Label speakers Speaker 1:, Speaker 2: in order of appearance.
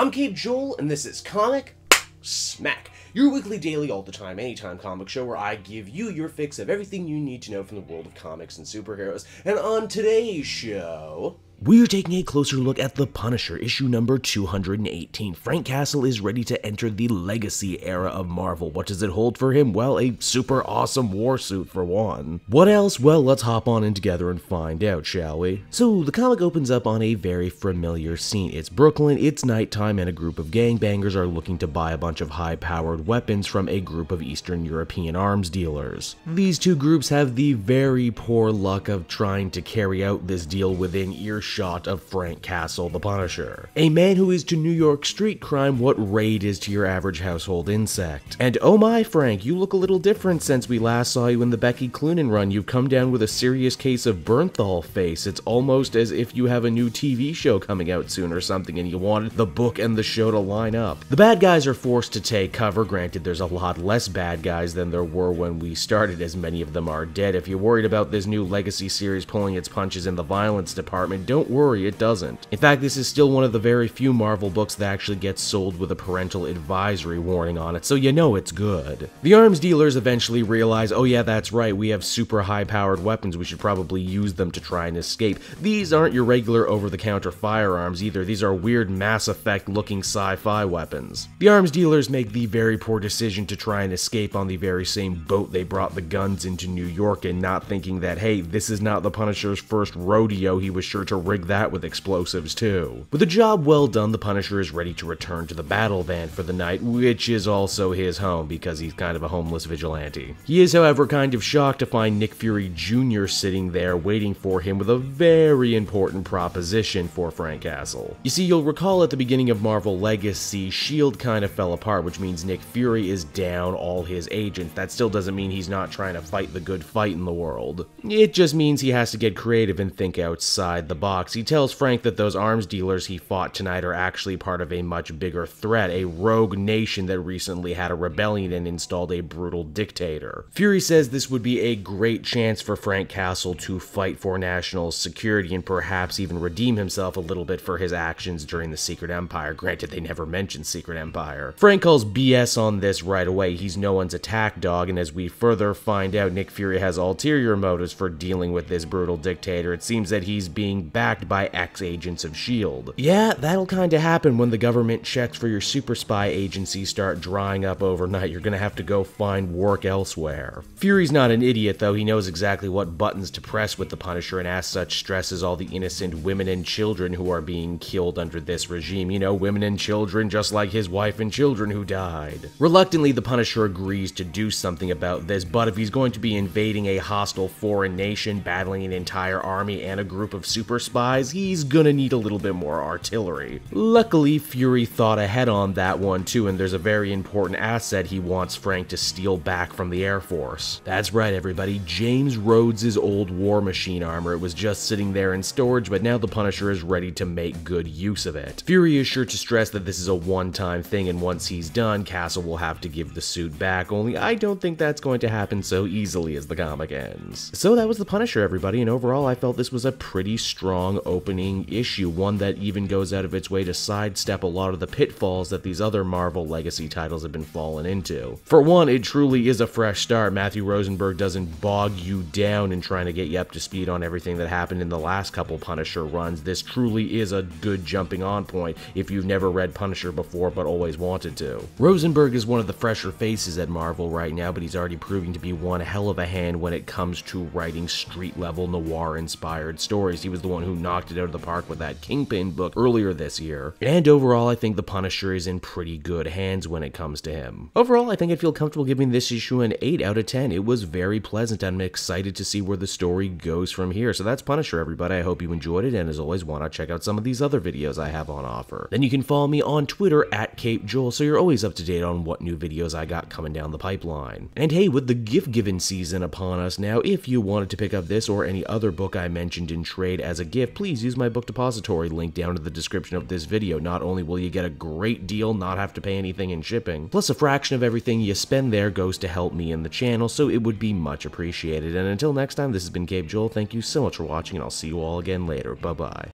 Speaker 1: I'm Cape Joel, and this is Comic Smack, your weekly, daily, all the time, anytime comic show where I give you your fix of everything you need to know from the world of comics and superheroes. And on today's show, we're taking a closer look at The Punisher, issue number 218. Frank Castle is ready to enter the legacy era of Marvel. What does it hold for him? Well, a super awesome war suit for one. What else? Well, let's hop on in together and find out, shall we? So, the comic opens up on a very familiar scene. It's Brooklyn, it's nighttime, and a group of gangbangers are looking to buy a bunch of high-powered weapons from a group of Eastern European arms dealers. These two groups have the very poor luck of trying to carry out this deal within earshot of Frank Castle, the Punisher. A man who is to New York street crime what raid is to your average household insect. And oh my, Frank, you look a little different since we last saw you in the Becky Cloonan run. You've come down with a serious case of Bernthal face. It's almost as if you have a new TV show coming out soon or something and you wanted the book and the show to line up. The bad guys are forced to take cover. Granted, there's a lot less bad guys than there were when we started, as many of them are dead. If you're worried about this new Legacy series pulling its punches in the violence department, don't worry, it doesn't. In fact, this is still one of the very few Marvel books that actually gets sold with a parental advisory warning on it, so you know it's good. The arms dealers eventually realize, oh yeah, that's right, we have super high-powered weapons, we should probably use them to try and escape. These aren't your regular over-the-counter firearms either, these are weird Mass Effect-looking sci-fi weapons. The arms dealers make the very poor decision to try and escape on the very same boat they brought the guns into New York in, not thinking that, hey, this is not the Punisher's first rodeo, he was sure to rig that with explosives too. With a job well done, the Punisher is ready to return to the battle van for the night, which is also his home because he's kind of a homeless vigilante. He is, however, kind of shocked to find Nick Fury Jr. sitting there waiting for him with a very important proposition for Frank Castle. You see, you'll recall at the beginning of Marvel Legacy, S.H.I.E.L.D. kind of fell apart, which means Nick Fury is down all his agents. That still doesn't mean he's not trying to fight the good fight in the world. It just means he has to get creative and think outside the box. He tells Frank that those arms dealers he fought tonight are actually part of a much bigger threat, a rogue nation that recently had a rebellion and installed a brutal dictator. Fury says this would be a great chance for Frank Castle to fight for national security and perhaps even redeem himself a little bit for his actions during the Secret Empire. Granted, they never mentioned Secret Empire. Frank calls BS on this right away. He's no one's attack dog, and as we further find out, Nick Fury has ulterior motives for dealing with this brutal dictator. It seems that he's being backed by ex-agents of S.H.I.E.L.D. Yeah, that'll kinda happen when the government checks for your super spy agencies start drying up overnight. You're gonna have to go find work elsewhere. Fury's not an idiot, though. He knows exactly what buttons to press with the Punisher, and as such stresses all the innocent women and children who are being killed under this regime. You know, women and children just like his wife and children who died. Reluctantly, the Punisher agrees to do something about this, but if he's going to be invading a hostile foreign nation, battling an entire army and a group of super spies, he's gonna need a little bit more artillery. Luckily, Fury thought ahead on that one too, and there's a very important asset he wants Frank to steal back from the Air Force. That's right, everybody, James Rhodes' old war machine armor. It was just sitting there in storage, but now the Punisher is ready to make good use of it. Fury is sure to stress that this is a one-time thing, and once he's done, Castle will have to give the suit back, only I don't think that's going to happen so easily as the comic ends. So that was The Punisher, everybody, and overall I felt this was a pretty strong opening issue, one that even goes out of its way to sidestep a lot of the pitfalls that these other Marvel Legacy titles have been fallen into. For one, it truly is a fresh start. Matthew Rosenberg doesn't bog you down in trying to get you up to speed on everything that happened in the last couple Punisher runs. This truly is a good jumping on point if you've never read Punisher before but always wanted to. Rosenberg is one of the fresher faces at Marvel right now, but he's already proving to be one hell of a hand when it comes to writing street-level noir-inspired stories. He was the one who knocked it out of the park with that Kingpin book earlier this year, and overall I think the Punisher is in pretty good hands when it comes to him. Overall, I think I feel comfortable giving this issue an 8 out of 10. It was very pleasant, and I'm excited to see where the story goes from here. So that's Punisher, everybody. I hope you enjoyed it, and as always, why not check out some of these other videos I have on offer. Then you can follow me on Twitter at Cape Joel, so you're always up to date on what new videos I got coming down the pipeline. And hey, with the gift-giving season upon us now, if you wanted to pick up this or any other book I mentioned in trade as a gift, please use my book depository link down in the description of this video. Not only will you get a great deal, not have to pay anything in shipping, plus a fraction of everything you spend there goes to help me and the channel, so it would be much appreciated. And until next time, this has been Cape Joel. Thank you so much for watching, and I'll see you all again later. Bye-bye.